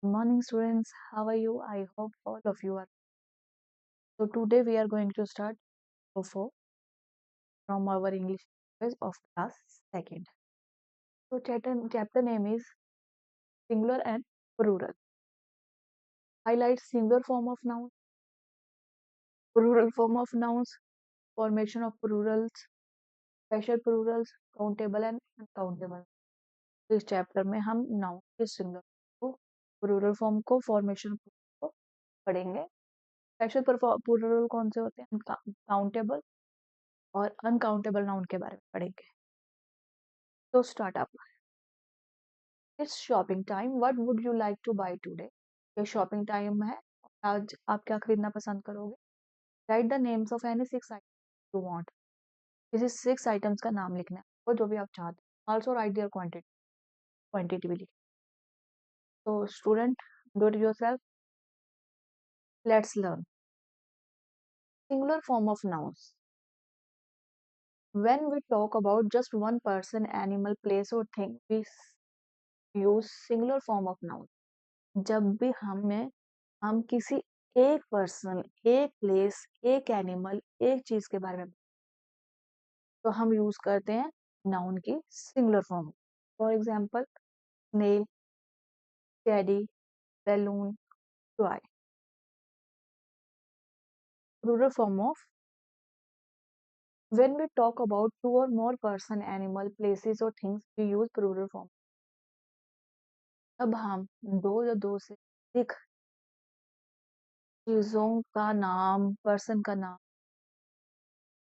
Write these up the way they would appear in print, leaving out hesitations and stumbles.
Good morning, students. How are you? I hope all of you are. So today we are going to start four from our English language of class second. So chapter name is singular and plural. Highlights singular form of noun, plural form of nouns, formation of plurals, special plurals, countable and uncountable. इस chapter में हम noun के singular को, plural form को, formation को पढ़ेंगे। Special plural कौन से होते हैं? काउंटेबल और अनकाउंटेबल नाउन के बारे में पढ़ेंगे। तो start up. It's shopping time, what would you like to buy today? ये शॉपिंग टाइम है, आज आप क्या खरीदना पसंद करोगे? Right the names of any 6 items you want. किसी 6 आइटम्स का नाम लिखना है, और जो भी आप चाहते हैं। आल्सो राइट देयर क्वांटिटी भी लिखना। तो student, do it yourself. Let's learn singular form of nouns. When we talk about just one person, animal, place or thing, we use singular form of noun. जब भी हम किसी एक person, एक place, एक एनिमल, एक चीज के बारे में तो हम यूज करते हैं नाउन की singular form. For example snail, teddy, balloon, toy. Plural form of when we talk about two or more person, animal, places or things, we use plural form. अब हम दो या दो से अधिक चीजों का नाम, पर्सन का नाम,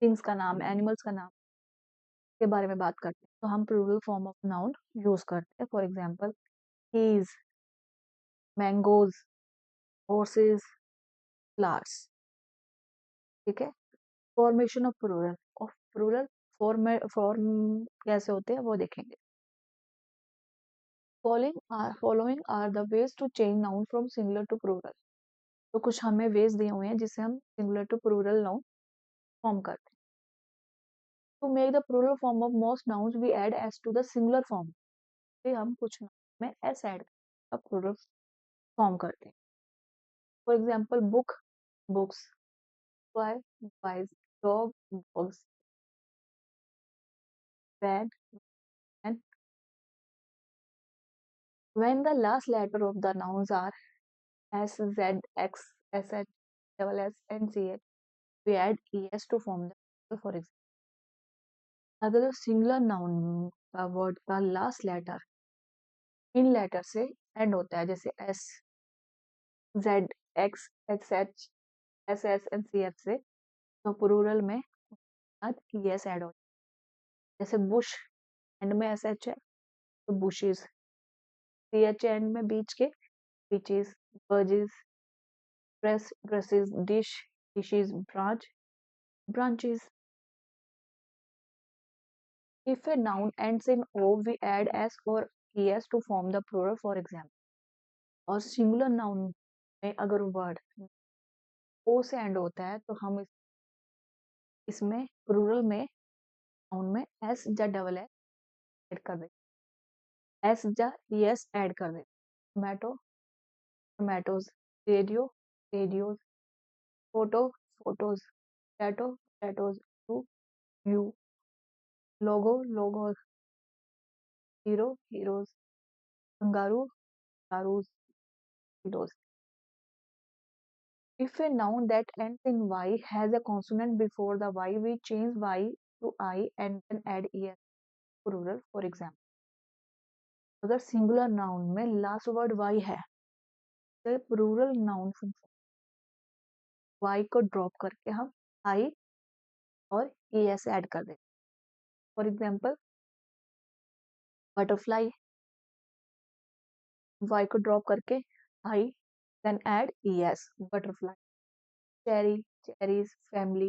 थिंग्स का नाम, एनिमल्स का नाम के बारे में बात करते हैं तो हम plural form of noun use करते हैं। For example keys, mangoes, horses, flowers. ठीक है। फॉर्मेशन ऑफ प्लूरल फॉर्म कैसे होते हैं वो देखेंगे। Following are the ways to change noun from singular to plural. तो कुछ हमें वेज दिए हुए हैं जिससे हम singular to plural noun form करते हैं। To make the plural form of most nouns we add s to the singular form. फिर हम कुछ नाउन में एस ऐड कर प्लूरल फॉर्म करते हैं। For example book, books, boy, boys, dog, dogs, bed, and when the last letter of the nouns are S, Z, X, SH, double S, and CH, we add ES to form the for example. अगर singular noun का word का last letter इन letter से and होता है, जैसे S, Z, X, SH, SS and CH से, तो plural में ES ऐड होता है। जैसे बुश एंड में SH है तो बुशेस, CH एंड में बीच के beaches, barges, dress, dresses, dish, dishes, branch, branches. If a noun ends in O, we add S or ES to form the plural, for example. और singular noun में अगर word O से and होता है तो हम इसमें प्लूरल में नाउन में S या डबल S ऐड कर देते, S या ES ऐड कर देते। Tomato, tomatoes, radio, radios, photo, photos, potato, potatoes, you, logo, logos, hero, heroes, kangaroo, kangaroos, heroes. If a noun that ends in Y has a consonant before the Y, we change Y to I and then add ES plural, for example. अगर singular noun में last word Y है तो plural noun Y को drop करके हम I और ES add कर देते। फॉर एग्जाम्पल बटरफ्लाई, Y को ड्रॉप करके I then add ES, butterfly. Cherry, cherries, family,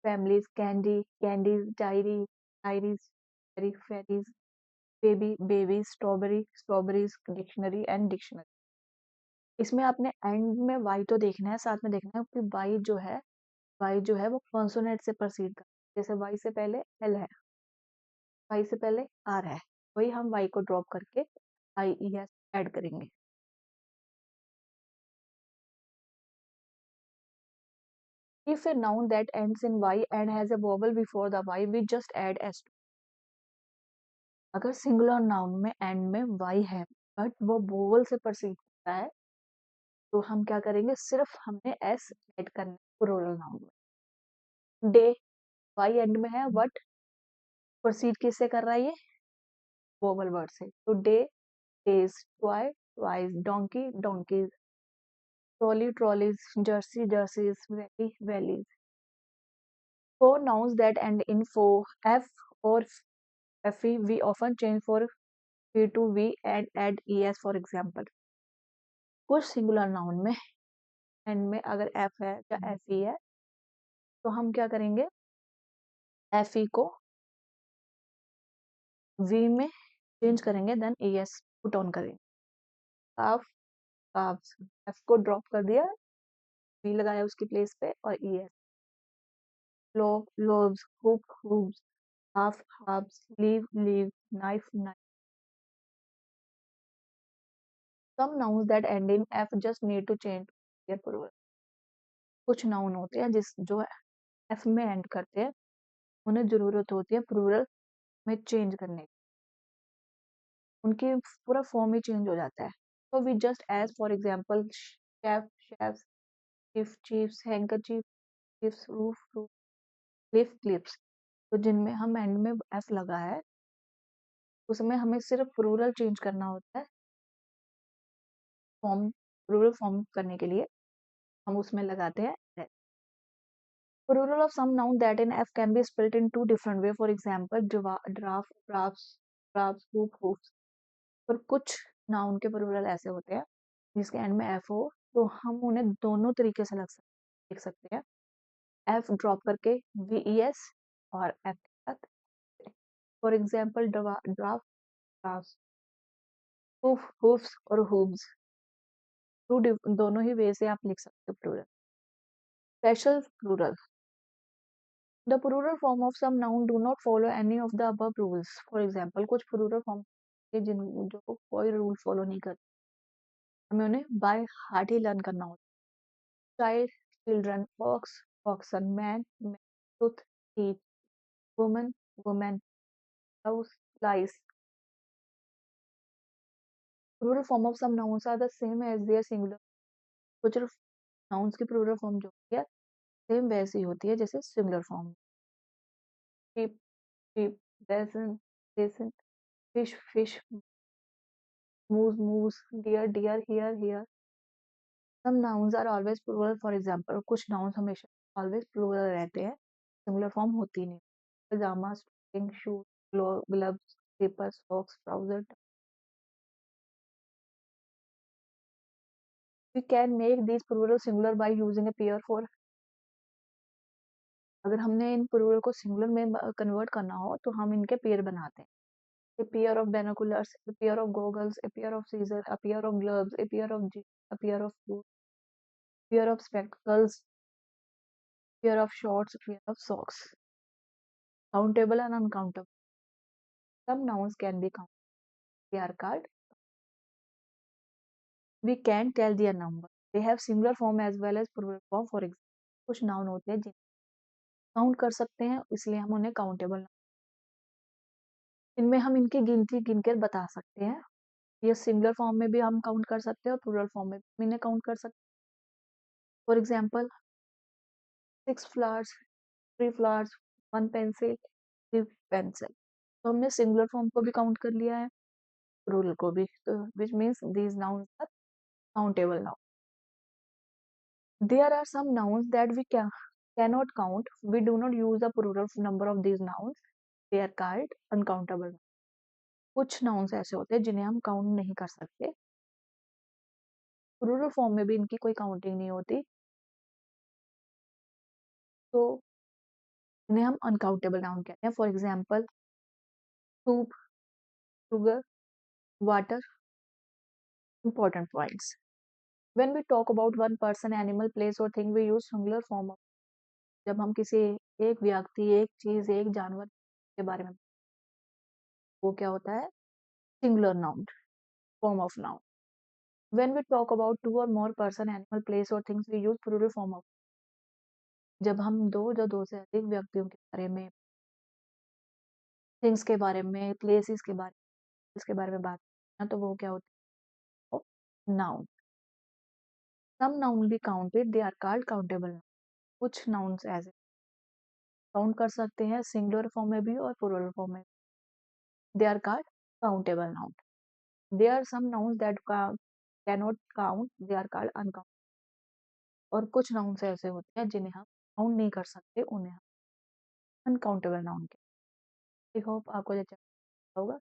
families, candy, candies, diary, diaries, fairy, fairies, baby, babies, strawberry, strawberries, dictionary and dictionary। इसमें आपने and में Y तो देखना है, साथ में देखना है कि वाई जो है वो कॉन्सोनेंट से प्रोसीड कर, जैसे वाई से पहले एल है, वाई से पहले आर है, वही हम वाई को ड्रॉप करके आई ई एस ऐड करेंगे। If a noun that ends in y and has a vowel before the y, we just add s. अगर सिंगुलर नाउन में एंड में y है बट वो वोवल से प्रोसीड करता है, तो हम क्या करेंगे, सिर्फ हमने s ऐड करना है प्लूरल नाउन में। डे y एंड में है बट प्रोसीड किससे कर रहा है, ये वोवल वर्ड से। तो day days, toy toys, donkey donkey's, trolley trolleys, Jersey jerseys, valley valleys. For nouns that end in fo, f or fe, we often change for p to v and add es for example. कुछ singular noun में and में अगर f है या fe है, तो हम क्या करेंगे, fe को v में चेंज करेंगे, देन es पुट ऑन करेंगे। काफ काफ्स, f को ड्रॉप कर दिया, v लगाया उसकी प्लेस पे और es। Lobe lobes, hook hoops, half halves, leave leaves, knife knife. Some nouns that end in f just need to change their plural. कुछ noun होते हैं जो एफ में एंड करते हैं, उन्हें जरूरत होती है प्लूरल में चेंज करने की, उनकी पूरा फॉर्म ही चेंज हो जाता है। तो we just as for example chef chefs, chief chiefs, handkerchief chiefs, roof roof, cliff clips. तो जिनमें हम एंड में एफ लगा है, उसमें हमें सिर्फ प्लूरल चेंज करना होता है, फॉर्म प्लूरल फॉर्म करने के लिए हम उसमें लगाते हैं। Plural of some noun that in F can be spelled in two different way. For example, draft, drafts, drafts, hoop, hoops. पर कुछ नाउन के प्लूरल ऐसे होते हैं जिसके एंड में एफ हो, तो हम उन्हें दोनों तरीके से लिख सकते हैं, एफ ड्रॉप करके वी ई एस और एफ के साथ। For example draft drafts, hoof hoofs और हुब्स, दोनों ही वे से आप लिख सकते हो plural. Special plural, the plural form of some noun do not follow any of the above rules. For example, कुछ plural form है जिन जो कोई रूल फॉलो नहीं करते, हमें उन्हें बाय हार्ट ही लर्न करना होता है। Child, children, ox, oxen, man, truth, teeth, woman, woman, house, lies. Plural form of some nouns are the same as their singular. कुछ nouns की plural form जो होती है सेम वैसी होती है जैसे singular form। sheep, sheep, basin, basin, fish, fish, moose, moose, deer, deer, here, here. Some nouns are always plural. For example, कुछ nouns हमेशा always plural रहते हैं, singular form होती नहीं। Pajamas, stocking, shoes, gloves, slippers, socks, trousers. We can make these plural singular by using a pair for. अगर हमने इन plural को singular में convert करना हो, तो हम इनके पेयर बनाते हैं। A pair of binoculars, a pair of goggles, a pair of scissors, a pair of gloves, a pair of jeans, a pair of boots, a pair of spectacles, a pair of shorts, a pair of socks. Countable and uncountable. Some nouns can be counted. They are called. We can tell their number. They have singular form as well as plural form. For example, कुछ noun होते हैं जिन्हें count कर सकते हैं, इसलिए हम उन्हें काउंटेबल, इनमें हम इनकी गिनती गिनकर बता सकते हैं। ये सिंगुलर फॉर्म में भी हम काउंट कर सकते हैं और प्लूरल फॉर्म में भी इन्हें काउंट कर सकते हैं। For example 6 flowers, 3 flowers, 1 pencil, 3 pencil। तो हमने सिंगुलर फॉर्म को भी काउंट कर लिया है, प्लूरल को भी, तो which means these nouns are countable noun. There are some nouns that we cannot count. We do not use the plural number of these nouns. They are called uncountable. कुछ nouns ऐसे होते हैं जिन्हें हम count नहीं कर सकते, plural form में भी इनकी कोई काउंटिंग नहीं होती, तो इन्हें हम अनकाउंटेबल नाउन कहते हैं। For example soup, sugar, water. Important points, when we talk about one person, animal, place or thing, we use singular form of। जब हम किसी एक व्यक्ति, एक चीज, एक जानवर के बारे में, वो क्या होता है, singular noun, form of noun। When we talk about two or more person, animal, place or things, we use plural form of। जब हम दो या दो से अधिक व्यक्तियों के बारे में, थिंग्स के बारे में, प्लेसेस के बारे में, इसके बारे में बात करते हैं तो वो क्या होता है? Noun. Some noun be counted, they are called countable. कुछ नाउन्स ऐसे काउंट कर सकते हैं सिंगुलर फॉर्म में भी और प्लूरल फॉर्म में, they are called countable noun. There are some nouns that cannot count, they are called uncountable. और कुछ नाउन्स ऐसे होते हैं जिन्हें हम काउंट नहीं कर सकते, उन्हें हम अनकाउंटेबल नाउन कहते हैं। आई होप आपको ये होगा।